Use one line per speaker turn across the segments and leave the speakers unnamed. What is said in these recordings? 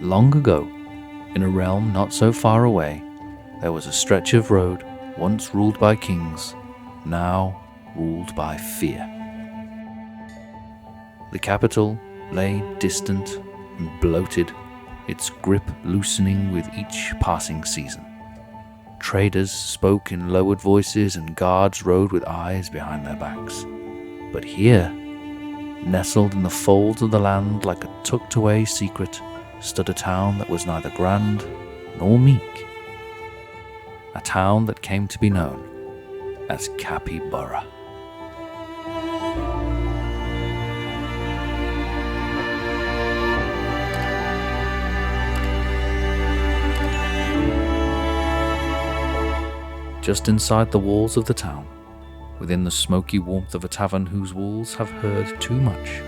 Long ago, in a realm not so far away, there was a stretch of road once ruled by kings, now ruled by fear. The capital lay distant and bloated, its grip loosening with each passing season. Traders spoke in lowered voices and guards rode with eyes behind their backs. But here, nestled in the folds of the land like a tucked-away secret, stood a town that was neither grand nor meek. A town that came to be known as Bara. Just inside the walls of the town, within the smoky warmth of a tavern whose walls have heard too much,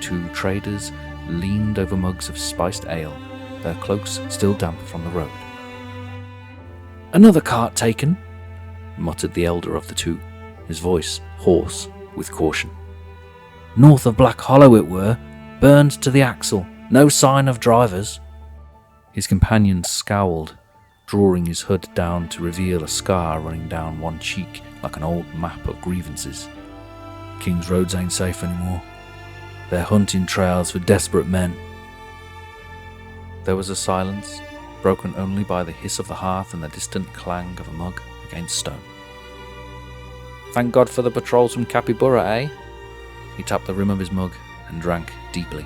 two traders leaned over mugs of spiced ale, their cloaks still damp from the road. "Another cart taken," muttered the elder of the two, his voice hoarse with caution. "North of Black Hollow it were, burned to the axle, no sign of drivers." His companion scowled, drawing his hood down to reveal a scar running down one cheek like an old map of grievances. "King's roads ain't safe anymore. They're hunting trails for desperate men." There was a silence, broken only by the hiss of the hearth and the distant clang of a mug against stone. "Thank God for the patrols from Capybara, eh?" He tapped the rim of his mug and drank deeply.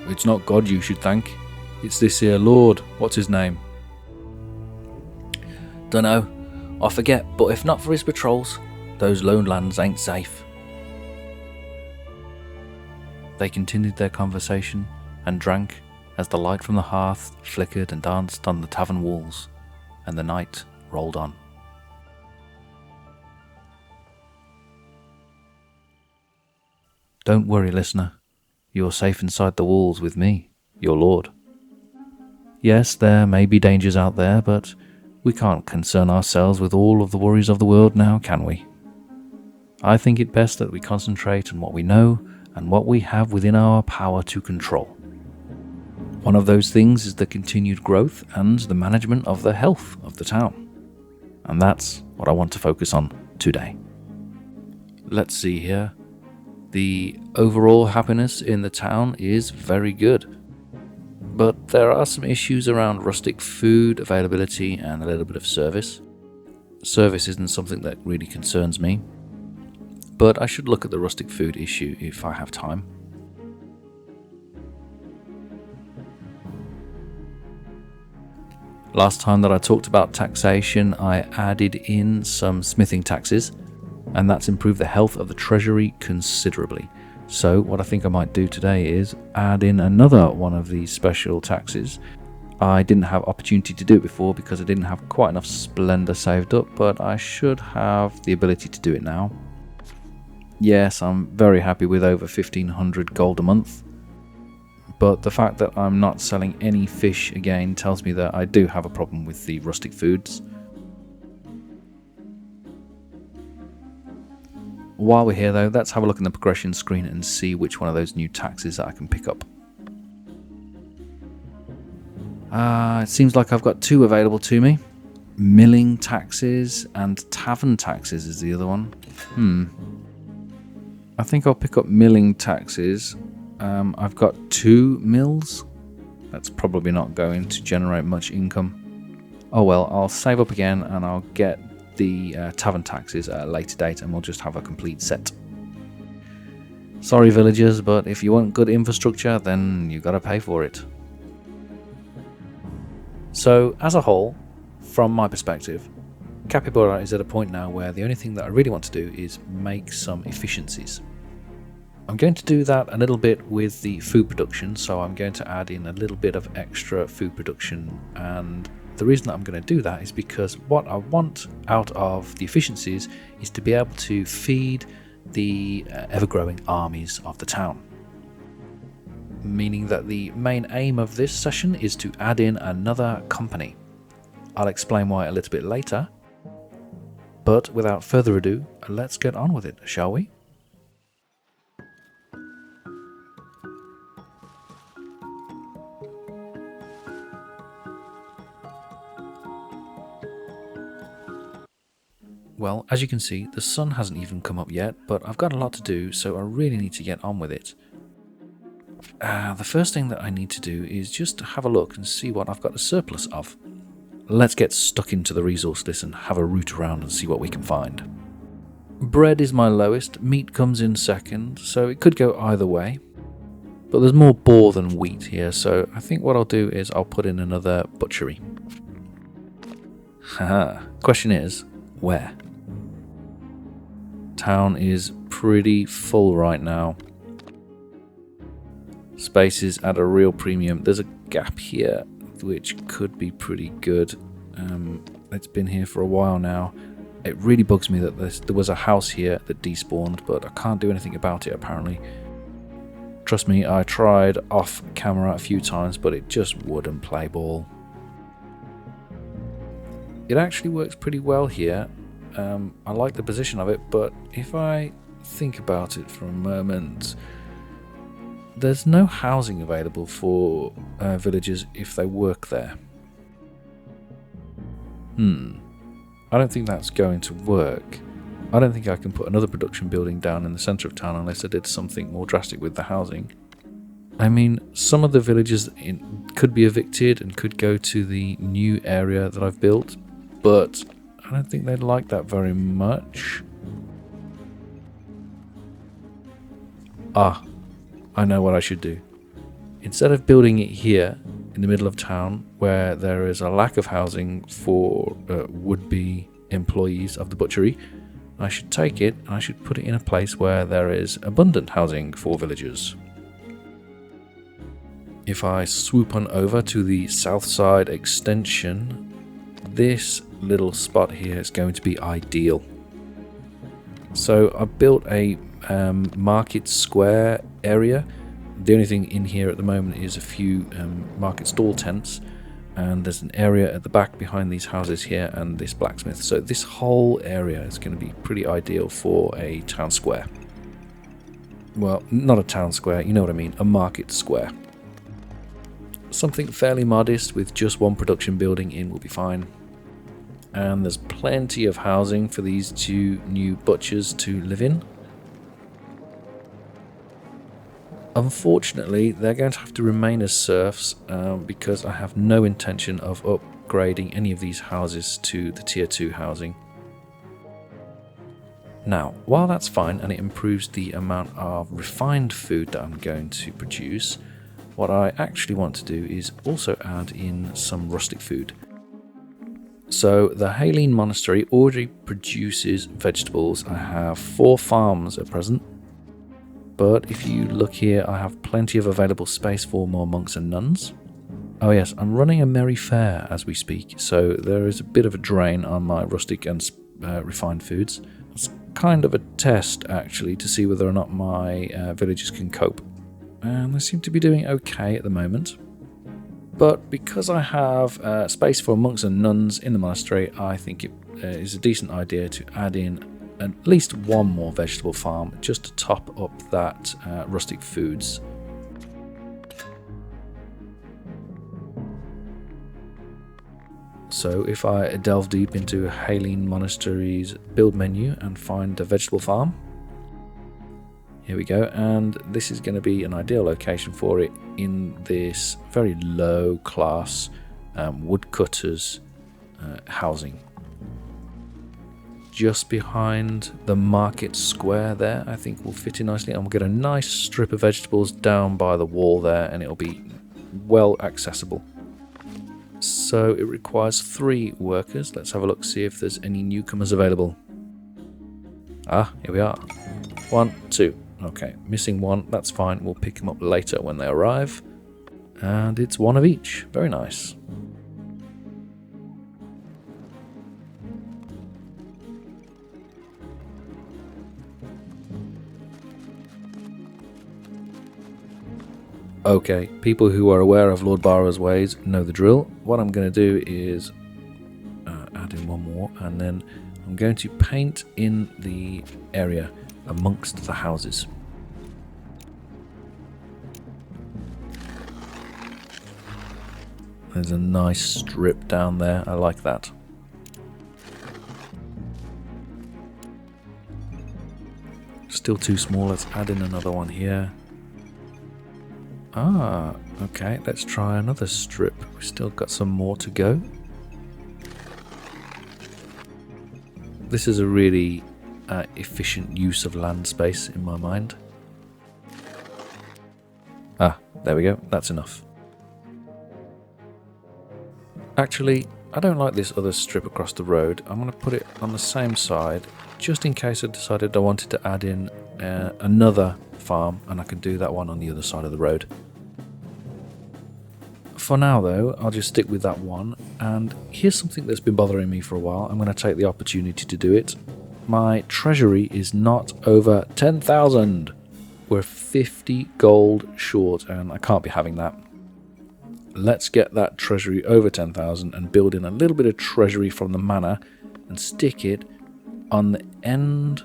"It's not God you should thank. It's this here Lord, what's his name?" "Dunno, I forget, but if not for his patrols, those lone lands ain't safe." They continued their conversation and drank as the light from the hearth flickered and danced on the tavern walls, and the night rolled on. Don't worry, listener. You're safe inside the walls with me, your Lord. Yes, there may be dangers out there, but we can't concern ourselves with all of the worries of the world now, can we? I think it best that we concentrate on what we know and what we have within our power to control. One of those things is the continued growth and the management of the health of the town. And that's what I want to focus on today. Let's see here. The overall happiness in the town is very good. But there are some issues around rustic food availability and a little bit of service. Service isn't something that really concerns me, but I should look at the rustic food issue if I have time. Last time that I talked about taxation, I added in some smithing taxes, and that's improved the health of the treasury considerably. So what I think I might do today is add in another one of these special taxes. I didn't have opportunity to do it before because I didn't have quite enough splendor saved up, but I should have the ability to do it now. Yes, I'm very happy with over 1,500 gold a month, but the fact that I'm not selling any fish again tells me that I do have a problem with the rustic foods. While we're here though, let's have a look in the progression screen and see which one of those new taxes that I can pick up. It seems like I've got two available to me. Milling taxes and tavern taxes is the other one. I think I'll pick up milling taxes. I've got 2 mills. That's probably not going to generate much income. Oh well, I'll save up again and I'll get the tavern taxes at a later date and we'll just have a complete set. Sorry villagers, but if you want good infrastructure, then you gotta pay for it. So as a whole, from my perspective, Capybara is at a point now where the only thing that I really want to do is make some efficiencies. I'm going to do that a little bit with the food production, so I'm going to add in a little bit of extra food production, and the reason that I'm going to do that is because what I want out of the efficiencies is to be able to feed the ever-growing armies of the town. Meaning that the main aim of this session is to add in another company. I'll explain why a little bit later. But without further ado, let's get on with it, shall we? Well, as you can see, the sun hasn't even come up yet, but I've got a lot to do, so I really need to get on with it. The first thing that I need to do is just to have a look and see what I've got a surplus of. Let's get stuck into the resource list and have a root around and see what we can find. Bread is my lowest, meat comes in second, so it could go either way. But there's more boar than wheat here, so I think what I'll do is I'll put in another butchery. Haha, question is, where? Town is pretty full right now. Space is at a real premium. There's a gap here which could be pretty good. It's been here for a while now. It really bugs me that there was a house here that despawned, but I can't do anything about it apparently. Trust me, I tried off camera a few times, but it just wouldn't play ball. It actually works pretty well here. I like the position of it, but if I think about it for a moment, there's no housing available for villagers if they work there. I don't think that's going to work. I don't think I can put another production building down in the centre of town unless I did something more drastic with the housing. I mean, some of the villagers could be evicted and could go to the new area that I've built, but I don't think they'd like that very much. I know what I should do. Instead of building it here in the middle of town where there is a lack of housing for would-be employees of the butchery, I should take it and I should put it in a place where there is abundant housing for villagers. If I swoop on over to the south side extension, this little spot here is going to be ideal. So I built a market square area. The only thing in here at the moment is a few market stall tents, and there's an area at the back behind these houses here and this blacksmith. So this whole area is going to be pretty ideal for a town square. Well, not a town square, you know what I mean, a market square. Something fairly modest with just one production building in will be fine. And there's plenty of housing for these two new butchers to live in. Unfortunately, they're going to have to remain as serfs because I have no intention of upgrading any of these houses to the tier 2 housing. Now, while that's fine and it improves the amount of refined food that I'm going to produce, what I actually want to do is also add in some rustic food. So the Haleen Monastery already produces vegetables. I have 4 farms at present. But if you look here, I have plenty of available space for more monks and nuns. Oh yes, I'm running a merry fair as we speak, so there is a bit of a drain on my rustic and refined foods. It's kind of a test, actually, to see whether or not my villagers can cope. And they seem to be doing okay at the moment. But because I have space for monks and nuns in the monastery, I think it is a decent idea to add in at least one more vegetable farm just to top up that rustic foods. So if I delve deep into Haleen Monastery's build menu and find a vegetable farm, here we go, and this is going to be an ideal location for it in this very low class woodcutters housing. Just behind the market square there, I think will fit in nicely, and we'll get a nice strip of vegetables down by the wall there, and it'll be well accessible. So it requires 3 workers. Let's have a look, see if there's any newcomers available. Here we are. 1, 2. Okay, missing 1, that's fine, we'll pick them up later when they arrive. And it's 1 of each, very nice. Okay, people who are aware of Lord Bara's ways know the drill. What I'm going to do is add in 1 more. more, and then I'm going to paint in the area amongst the houses. There's a nice strip down there. I like that. Still too small. Let's add in another one here. Ah, okay. Let's try another strip. We've still got some more to go. This is a really efficient use of land space in my mind. Ah, there we go. That's enough. Actually, I don't like this other strip across the road. I'm going to put it on the same side, just in case I decided I wanted to add in another farm, and I can do that one on the other side of the road. For now though, I'll just stick with that one, and here's something that's been bothering me for a while. I'm going to take the opportunity to do it. My treasury is not over 10,000. We're 50 gold short, and I can't be having that. Let's get that treasury over 10,000 and build in a little bit of treasury from the manor and stick it on the end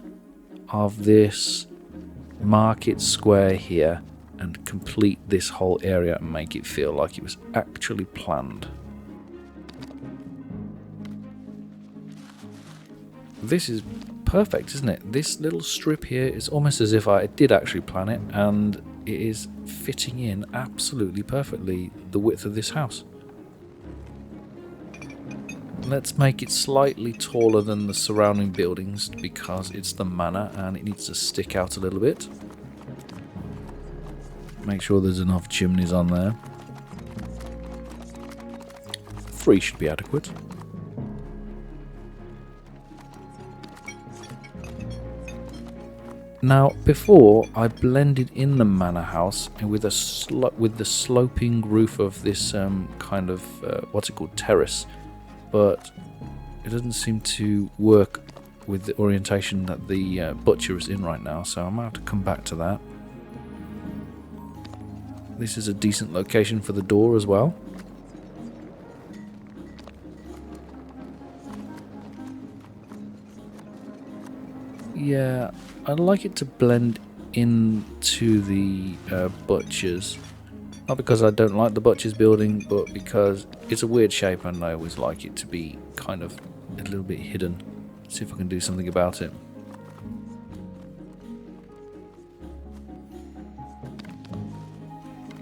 of this market square here and complete this whole area and make it feel like it was actually planned. This is perfect, isn't it? This little strip here is almost as if I did actually plan it, and it is fitting in absolutely perfectly the width of this house. Let's make it slightly taller than the surrounding buildings because it's the manor and it needs to stick out a little bit. Make sure there's enough chimneys on there. 3 should be adequate. Now, before I blended in the manor house with the sloping roof of this kind of what's it called, terrace, but it doesn't seem to work with the orientation that the butcher is in right now, so I'm going to have to come back to that. This is a decent location for the door as well. Yeah, I'd like it to blend into the butchers. Not because I don't like the butchers building, but because it's a weird shape and I always like it to be kind of a little bit hidden. See if I can do something about it.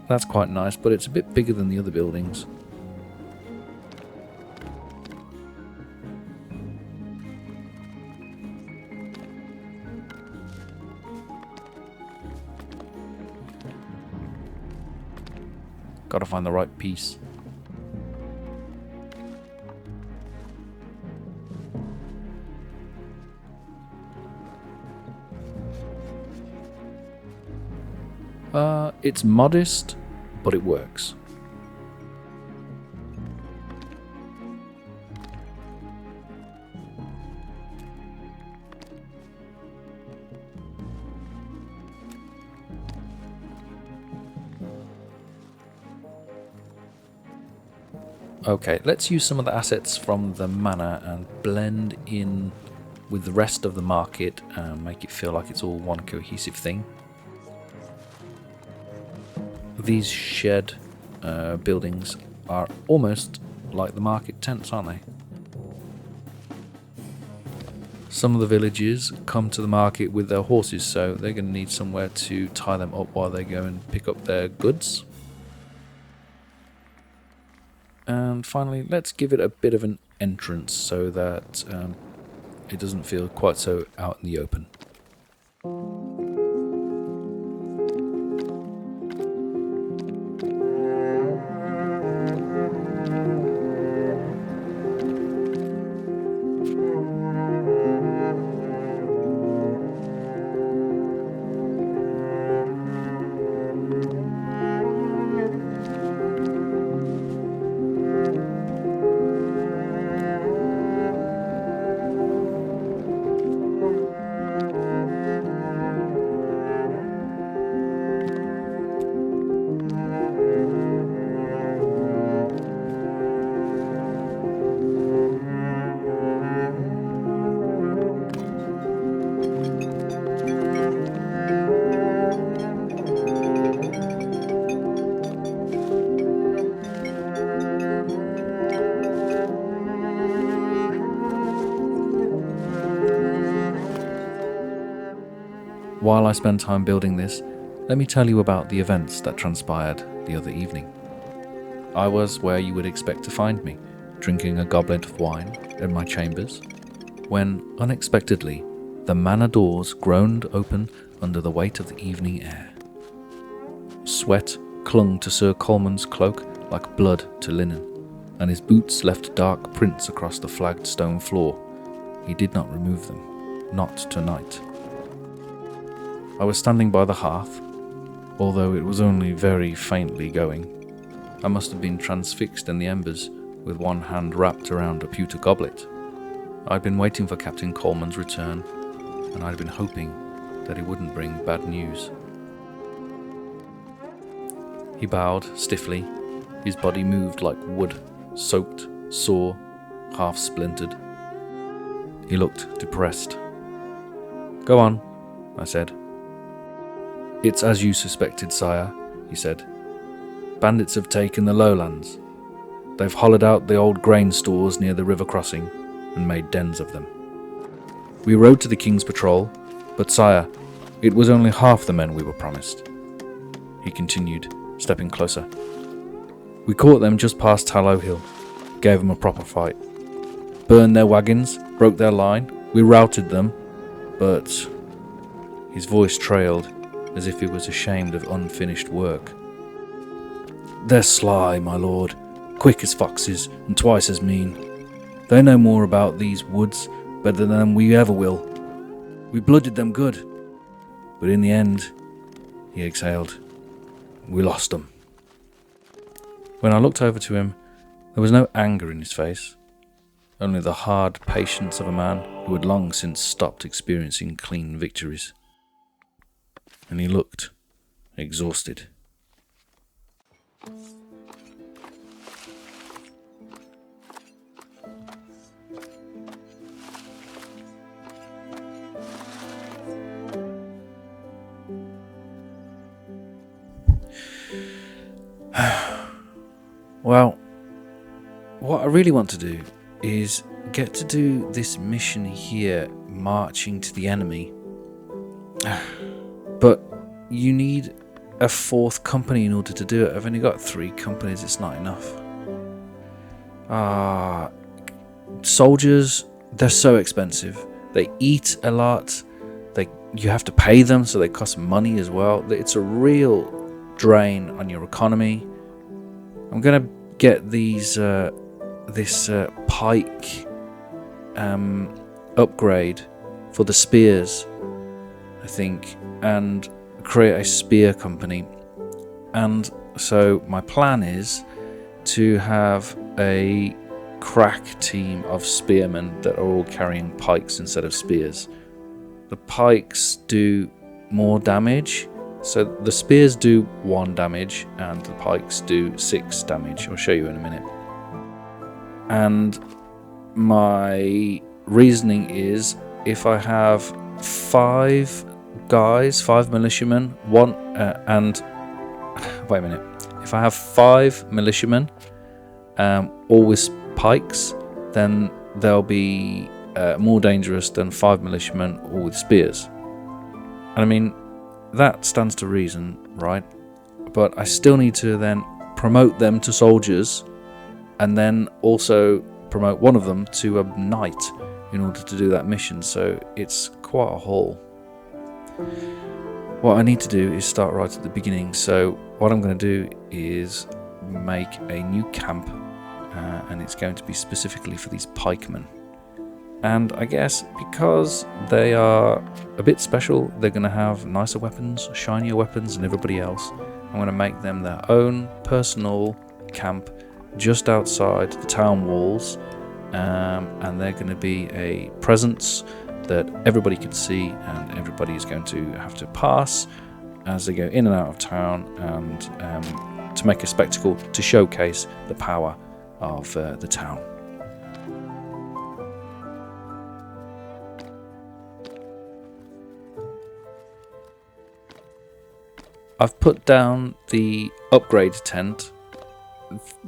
That's quite nice, but it's a bit bigger than the other buildings. Gotta find the right piece. It's modest, but it works. Okay, let's use some of the assets from the manor and blend in with the rest of the market and make it feel like it's all one cohesive thing. These shed buildings are almost like the market tents, aren't they? Some of the villagers come to the market with their horses, so they're going to need somewhere to tie them up while they go and pick up their goods. And finally, let's give it a bit of an entrance so that it doesn't feel quite so out in the open. while I spend time building this, let me tell you about the events that transpired the other evening. I was where you would expect to find me, drinking a goblet of wine in my chambers, when, unexpectedly, the manor doors groaned open under the weight of the evening air. Sweat clung to Sir Coleman's cloak like blood to linen, and his boots left dark prints across the flagged stone floor. He did not remove them, not tonight. I was standing by the hearth, although it was only very faintly going. I must have been transfixed in the embers, with one hand wrapped around a pewter goblet. I'd been waiting for Captain Coleman's return, and I'd been hoping that he wouldn't bring bad news. He bowed stiffly. His body moved like wood, soaked, sore, half splintered. He looked depressed. "Go on," I said. "It's as you suspected, sire," he said. "Bandits have taken the lowlands. They've hollowed out the old grain stores near the river crossing and made dens of them. We rode to the King's patrol, but sire, it was only half the men we were promised," he continued, stepping closer. "We caught them just past Tallow Hill, gave them a proper fight. Burned their wagons, broke their line, we routed them, but..." His voice trailed, as if he was ashamed of unfinished work. "They're sly, my lord, quick as foxes and twice as mean. They know more about these woods better than we ever will. We blooded them good, but in the end," he exhaled, "we lost them." When I looked over to him, there was no anger in his face, only the hard patience of a man who had long since stopped experiencing clean victories. And he looked exhausted. Well, what I really want to do is get to do this mission here, marching to the enemy. But you need a fourth company in order to do it. I've only got 3 companies, it's not enough. Soldiers, they're so expensive. They eat a lot. You have to pay them, so they cost money as well. It's a real drain on your economy. I'm gonna get this pike upgrade for the spears, I think, and create a spear company. And so my plan is to have a crack team of spearmen that are all carrying pikes instead of spears. The pikes do more damage. So the spears do 1 damage and the pikes do 6 damage. I'll show you in a minute. And my reasoning is, if I have 5 guys, 5 militiamen, if I have 5 militiamen, all with pikes, then they'll be more dangerous than 5 militiamen all with spears. And I mean, that stands to reason, right? But I still need to then promote them to soldiers, and then also promote one of them to a knight in order to do that mission. So it's quite a haul. What I need to do is start right at the beginning. So what I'm going to do is make a new camp, and it's going to be specifically for these pikemen. And I guess because they are a bit special, they're going to have nicer weapons, shinier weapons than everybody else. I'm going to make them their own personal camp just outside the town walls, and they're going to be a presence that everybody can see, and everybody is going to have to pass as they go in and out of town, and to make a spectacle to showcase the power of the town. I've put down the upgrade tent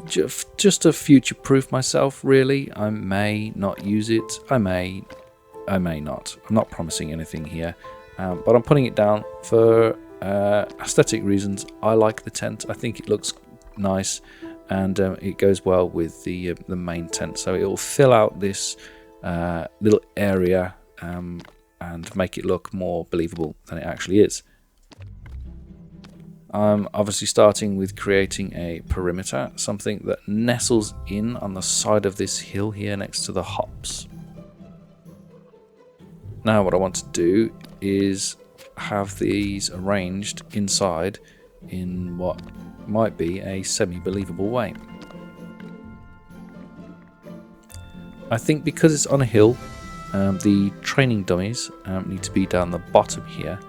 just to future-proof myself, really. I may not use it. I may not. I'm not promising anything here. but I'm putting it down for aesthetic reasons. I like the tent. I think it looks nice, and it goes well with the main tent. So it will fill out this little area and make it look more believable than it actually is. I'm obviously starting with creating a perimeter, something that nestles in on the side of this hill here next to the hops. Now what I want to do is have these arranged inside in what might be a semi-believable way. I think because it's on a hill, the training dummies need to be down the bottom here.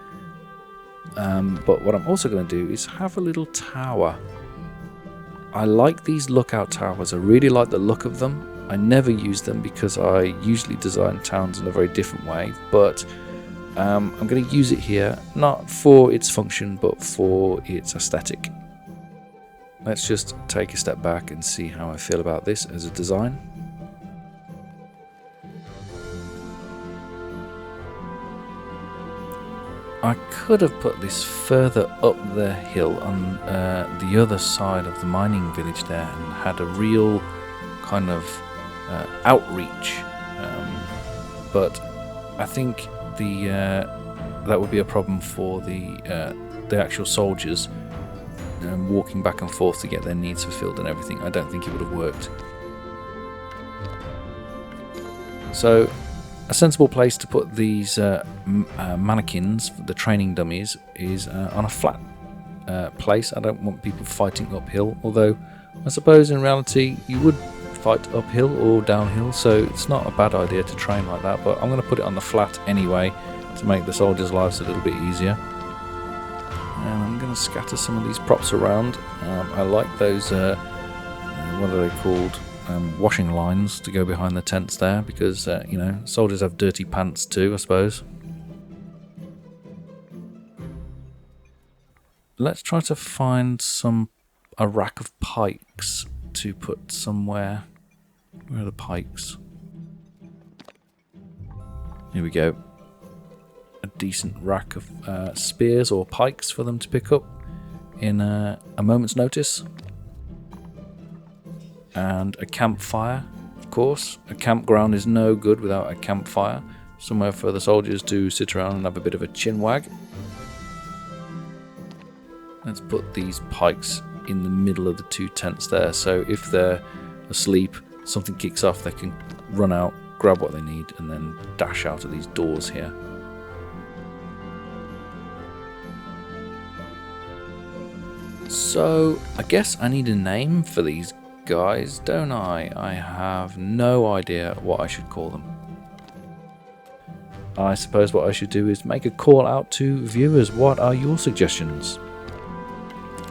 But what I'm also going to do is have a little tower. I like these lookout towers. I really like the look of them. I never use them because I usually design towns in a very different way, but I'm going to use it here, not for its function, but for its aesthetic. Let's just take a step back and see how I feel about this as a design. I could have put this further up the hill on the other side of the mining village there and had a real kind of outreach, but I think that would be a problem for the actual soldiers walking back and forth to get their needs fulfilled and everything. I don't think it would have worked. So a sensible place to put these mannequins, the training dummies, is on a flat place. I don't want people fighting uphill, although I suppose in reality you would fight uphill or downhill, so it's not a bad idea to train like that, but I'm going to put it on the flat anyway to make the soldiers' lives a little bit easier. And I'm going to scatter some of these props around. I like those, what are they called? Washing lines to go behind the tents there, because you know, soldiers have dirty pants too, I suppose. Let's try to find a rack of pikes to put somewhere. Where are the pikes? Here we go. A decent rack of spears or pikes for them to pick up in a moment's notice. And a campfire, of course. A campground is no good without a campfire. Somewhere for the soldiers to sit around and have a bit of a chinwag. Let's put these pikes in the middle of the two tents there, so if they're asleep, something kicks off, they can run out, grab what they need, and then dash out of these doors here. So I guess I need a name for these guys, don't I? I have no idea what I should call them. I suppose what I should do is make a call out to viewers. What are your suggestions?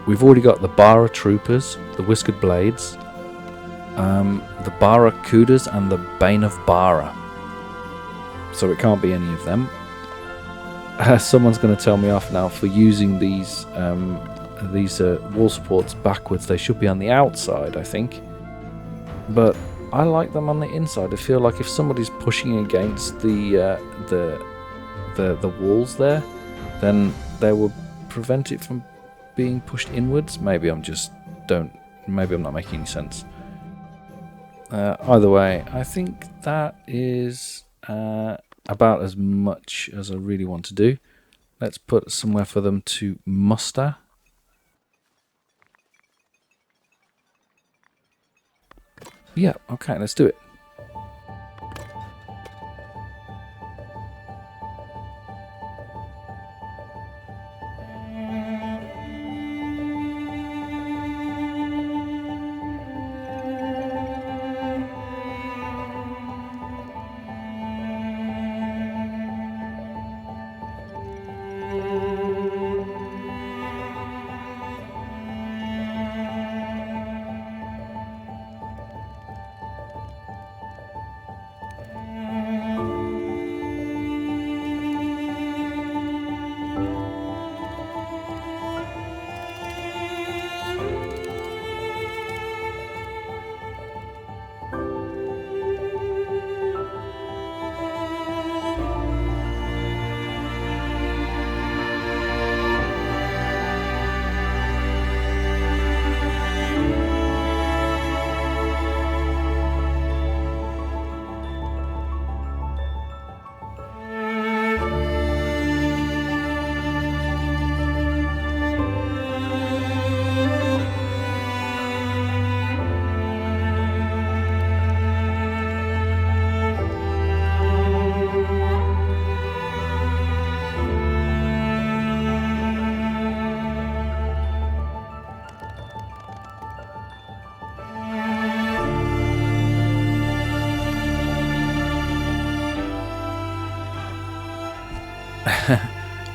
We've already got the Bara Troopers, the Whiskered Blades, the Bara Kudas, and the Bane of Bara. So it can't be any of them. Someone's going to tell me off now for using these wall supports backwards. They should be on the outside, I think. But I like them on the inside. I feel like if somebody's pushing against the walls there, then they will prevent it from being pushed inwards. Maybe I'm not making any sense. Either way, I think that is about as much as I really want to do. Let's put somewhere for them to muster. Yeah, okay, let's do it.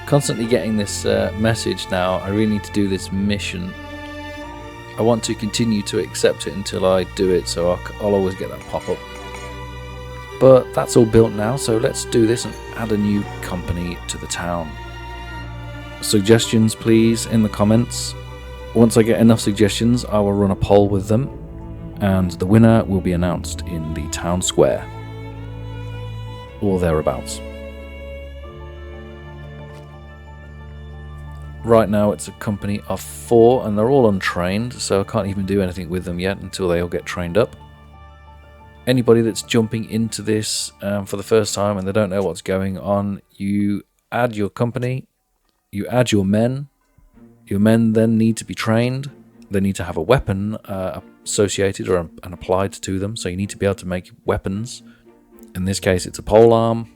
Constantly getting this message now. I really need to do this mission. I want to continue to accept it until I do it, so I'll always get that pop-up. But that's all built now, so let's do this and add a new company to the town. Suggestions, please, in the comments. Once I get enough suggestions, I will run a poll with them, and the winner will be announced in the town square, or thereabouts. Right now it's a company of 4, and they're all untrained, so I can't even do anything with them yet until they all get trained up. Anybody that's jumping into this for the first time and they don't know what's going on, you add your company, you add your men. Your men then need to be trained. They need to have a weapon associated or and applied to them, so you need to be able to make weapons. In this case, it's a polearm.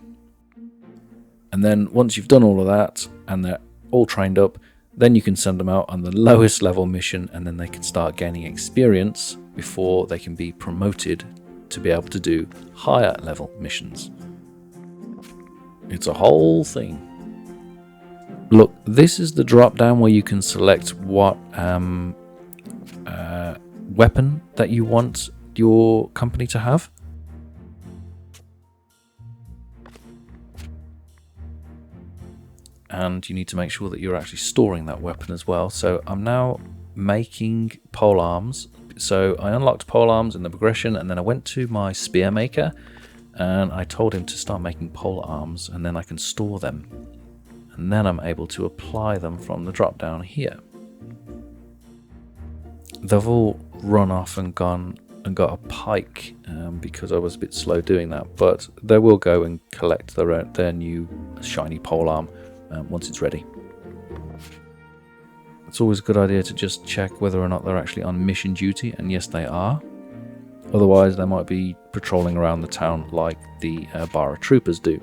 And then once you've done all of that and they're all trained up, then you can send them out on the lowest level mission, and then they can start gaining experience before they can be promoted to be able to do higher level missions. It's a whole thing. Look, this is the drop down where you can select what weapon that you want your company to have. And you need to make sure that you're actually storing that weapon as well. So I'm now making polearms. So I unlocked polearms in the progression, and then I went to my spear maker and I told him to start making polearms, and then I can store them. And then I'm able to apply them from the drop down here. They've all run off and gone and got a pike because I was a bit slow doing that, but they will go and collect their new shiny polearm once it's ready. It's always a good idea to just check whether or not they're actually on mission duty, and yes they are. Otherwise they might be patrolling around the town like the Bara troopers do.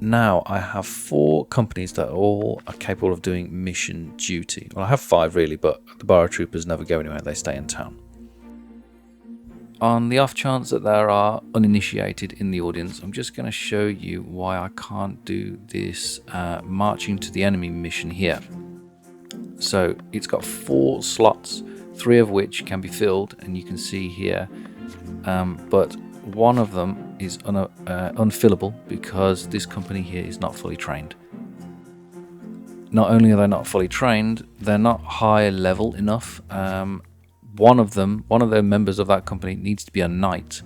Now I have 4 companies that all are capable of doing mission duty. Well, I have 5 really, but the Bara troopers never go anywhere, they stay in town. On the off chance that there are uninitiated in the audience, I'm just going to show you why I can't do this marching to the enemy mission here. So it's got 4 slots, 3 of which can be filled, and you can see here, but one of them is unfillable because this company here is not fully trained. Not only are they not fully trained, they're not high level enough. One of the members of that company needs to be a knight.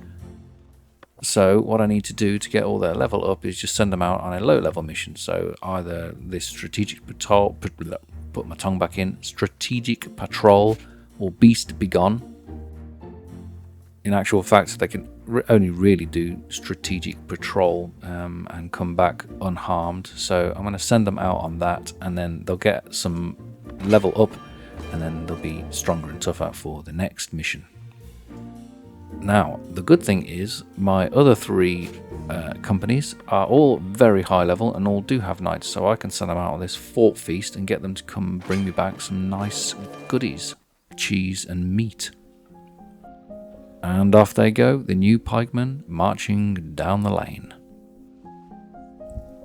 So what I need to do to get all their level up is just send them out on a low level mission. So either this strategic patrol, put my tongue back in, strategic patrol, or beast begone. In actual fact, they can only really do strategic patrol and come back unharmed. So I'm going to send them out on that, and then they'll get some level up, and then they'll be stronger and tougher for the next mission. Now, the good thing is my other 3 companies are all very high level and all do have knights, so I can send them out on this fort feast and get them to come bring me back some nice goodies, cheese and meat. And off they go, the new pikemen marching down the lane.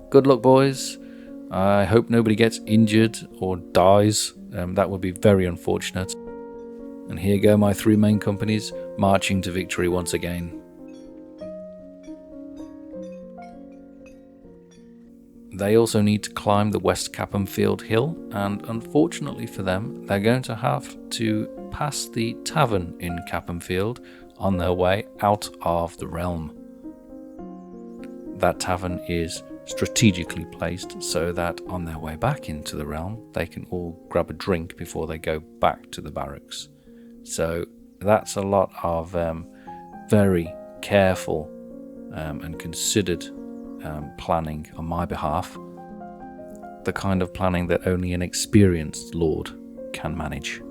Good luck, boys. I hope nobody gets injured or dies. That would be very unfortunate. And here go my 3 main companies marching to victory once again. They also need to climb the West Cappenfield Hill, and unfortunately for them, they're going to have to pass the tavern in Cappenfield on their way out of the realm. That tavern is strategically placed so that on their way back into the realm, they can all grab a drink before they go back to the barracks. So that's a lot of very careful and considered planning on my behalf. The kind of planning that only an experienced lord can manage.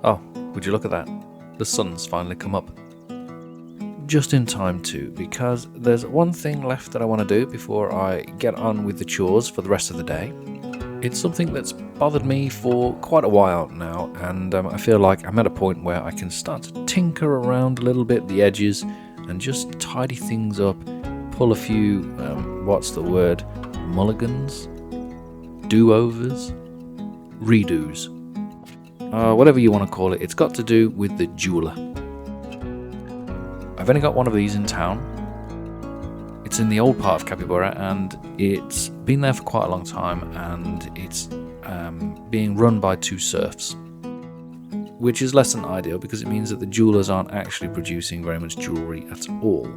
Oh, would you look at that? The sun's finally come up. Just in time too, because there's one thing left that I want to do before I get on with the chores for the rest of the day. It's something that's bothered me for quite a while now, and I feel like I'm at a point where I can start to tinker around a little bit the edges and just tidy things up, pull a few, mulligans? Do-overs? Redos? Whatever you want to call it, it's got to do with the jeweler. I've only got one of these in town. It's in the old part of Capybara, and it's been there for quite a long time, and it's being run by two serfs, which is less than ideal because it means that the jewelers aren't actually producing very much jewellery at all.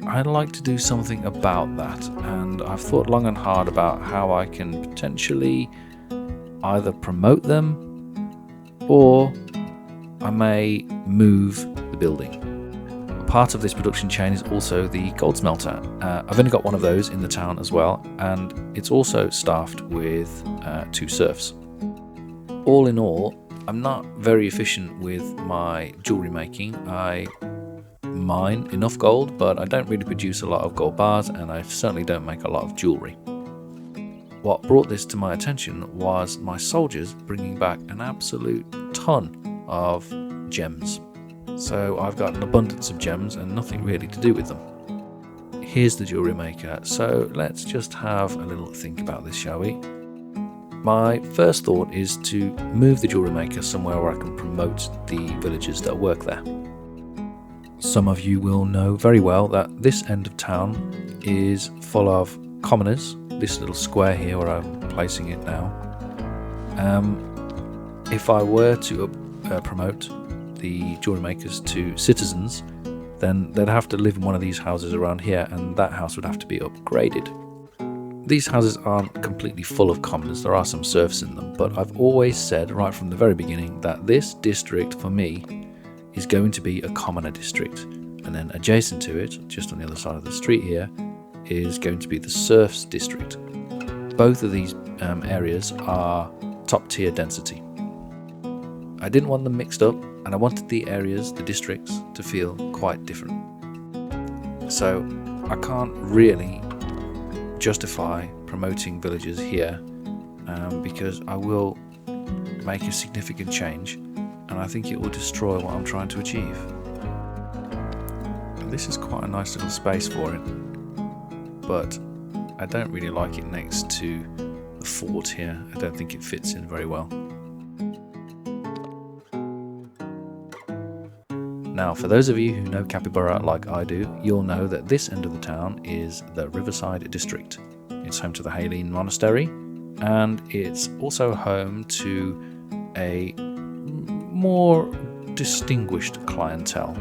I'd like to do something about that, and I've thought long and hard about how I can potentially either promote them or I may move the building. Part of this production chain is also the gold smelter. I've only got one of those in the town as well, and it's also staffed with two serfs. All in all, I'm not very efficient with my jewellery making. I mine enough gold, but I don't really produce a lot of gold bars, and I certainly don't make a lot of jewellery. What brought this to my attention was my soldiers bringing back an absolute ton of gems. So I've got an abundance of gems and nothing really to do with them. Here's the jewellery maker, so let's just have a little think about this, shall we? My first thought is to move the jewellery maker somewhere where I can promote the villagers that work there. Some of you will know very well that this end of town is full of commoners. This little square here where I'm placing it now. If I were to promote the jewellery makers to citizens, then they'd have to live in one of these houses around here, and that house would have to be upgraded. These houses aren't completely full of commoners, there are some serfs in them, but I've always said right from the very beginning that this district for me is going to be a commoner district, and then adjacent to it, just on the other side of the street here, is going to be the serfs district. Both of these areas are top tier density. I didn't want them mixed up, and I wanted the areas, the districts, to feel quite different. So I can't really justify promoting villagers here because I will make a significant change, and I think it will destroy what I'm trying to achieve. And this is quite a nice little space for it, but I don't really like it next to the fort here. I don't think it fits in very well. Now, for those of you who know Capybara like I do, you'll know that this end of the town is the Riverside District. It's home to the Haleen Monastery, and it's also home to a more distinguished clientele.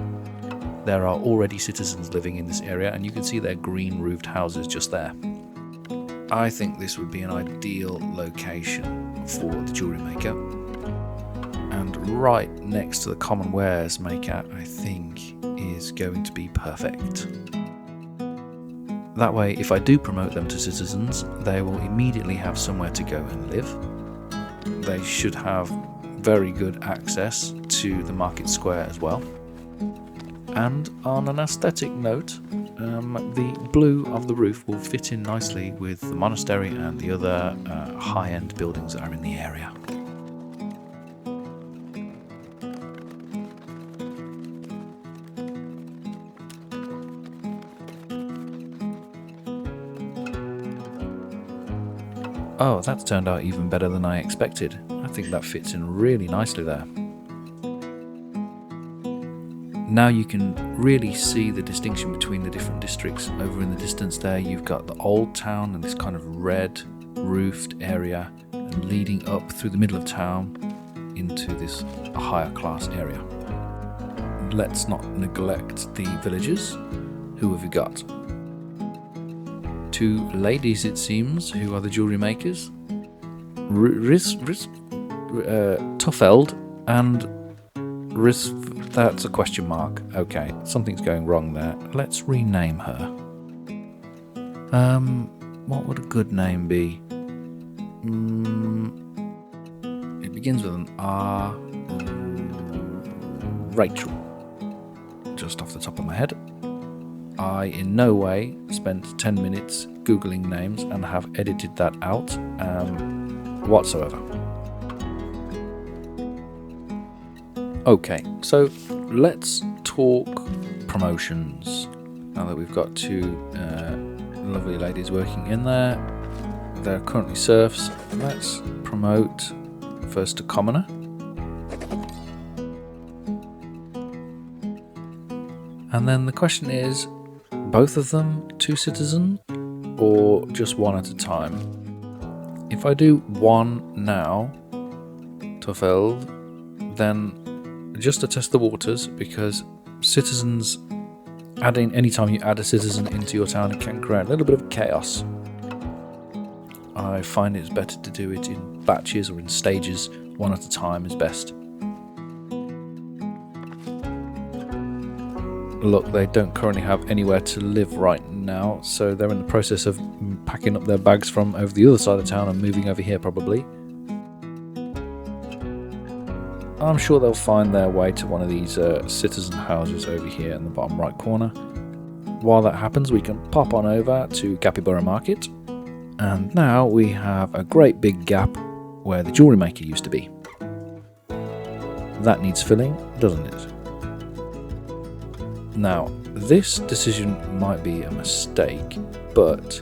There are already citizens living in this area, and you can see their green-roofed houses just there. I think this would be an ideal location for the jewellery maker. And right next to the common wares maker, I think, is going to be perfect. That way, if I do promote them to citizens, they will immediately have somewhere to go and live. They should have very good access to the market square as well. And on an aesthetic note, the blue of the roof will fit in nicely with the monastery and the other high-end buildings that are in the area. Oh, that's turned out even better than I expected. I think that fits in really nicely there. Now you can really see the distinction between the different districts. Over in the distance there, you've got the old town and this kind of red roofed area, and leading up through the middle of town into this higher class area. And let's not neglect the villagers. Who have we got? 2 ladies, it seems, who are the jewellery makers. Tuffeld and that's a question mark. Okay, something's going wrong there. Let's rename her. What would a good name be? It begins with an R. Rachel. Just off the top of my head. I in no way spent 10 minutes Googling names and have edited that out whatsoever. Okay, so let's talk promotions. Now that we've got 2 lovely ladies working in there, they're currently serfs. Let's promote first to commoner. And then the question is, both of them 2 citizen or just 1 at a time? If I do 1 now, Tuffeld, then just to test the waters, because citizens anytime you add a citizen into your town, it can create a little bit of chaos. I find it's better to do it in batches or in stages. 1 at a time is best. Look, they don't currently have anywhere to live right now, so they're in the process of packing up their bags from over the other side of town and moving over here probably. I'm sure they'll find their way to one of these citizen houses over here in the bottom right corner. While that happens, we can pop on over to Capybara Market, and now we have a great big gap where the jewellery maker used to be. That needs filling, doesn't it? Now, this decision might be a mistake, but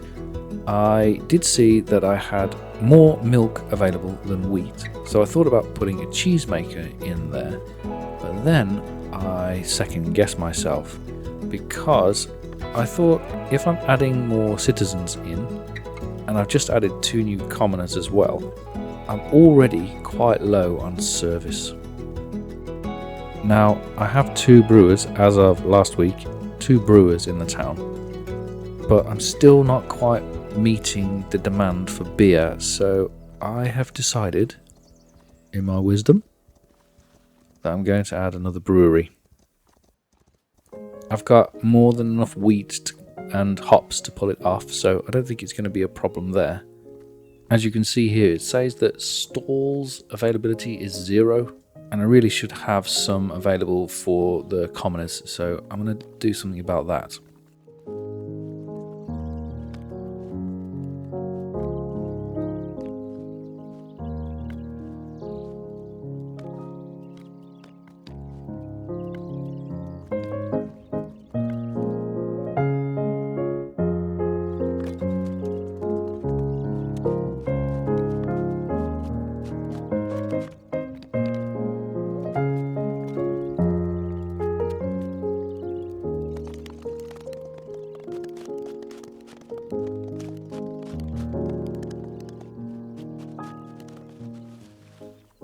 I did see that I had more milk available than wheat, so I thought about putting a cheese maker in there, but then I second guessed myself, because I thought if I'm adding more citizens in, and I've just added 2 new commoners as well, I'm already quite low on service. Now, I have 2 brewers as of last week, 2 brewers in the town, but I'm still not quite meeting the demand for beer, so I have decided, in my wisdom, that I'm going to add another brewery. I've got more than enough wheat and hops to pull it off, so I don't think it's going to be a problem there. As you can see here, it says that stalls availability is 0, and I really should have some available for the commoners, so I'm going to do something about that.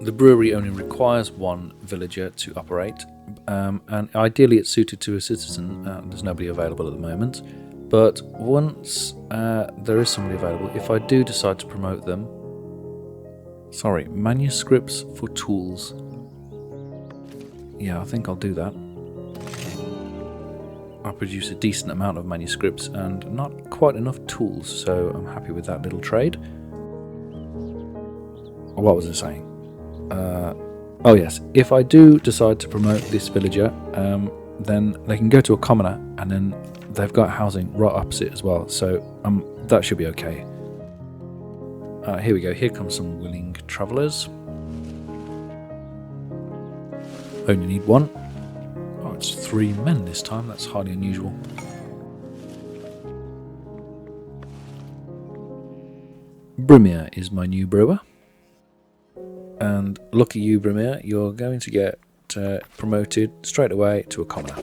The brewery only requires 1 villager to operate, and ideally it's suited to a citizen. There's nobody available at the moment, but once there is somebody available, if I do decide to promote them... Sorry, manuscripts for tools. Yeah, I think I'll do that. I produce a decent amount of manuscripts and not quite enough tools, so I'm happy with that little trade. What was I saying? Oh yes, if I do decide to promote this villager, then they can go to a commoner, and then they've got housing right opposite as well, so that should be okay. Here we go, here comes some willing travellers. Only need 1. Oh, it's 3 men this time, that's highly unusual. Brimir is my new brewer. And lucky you, Brimir, you're going to get promoted straight away to a commoner.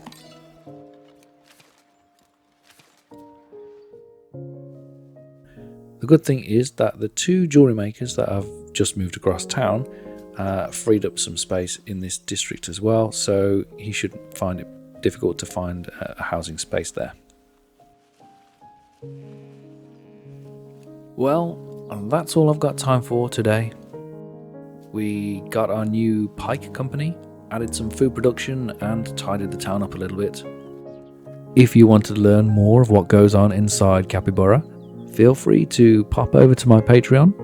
The good thing is that the 2 jewellery makers that have just moved across town freed up some space in this district as well, so he should find it difficult to find a housing space there. Well, that's all I've got time for today. We got our new pike company, added some food production, and tidied the town up a little bit. If you want to learn more of what goes on inside Capybara, feel free to pop over to my Patreon,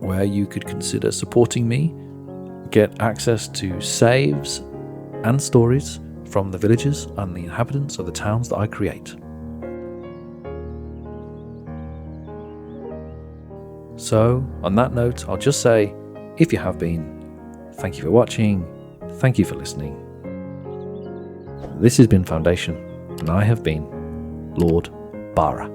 where you could consider supporting me, get access to saves and stories from the villagers and the inhabitants of the towns that I create. So, on that note, I'll just say, if you have been, thank you for watching, thank you for listening. This has been Foundation, and I have been Lord Bara.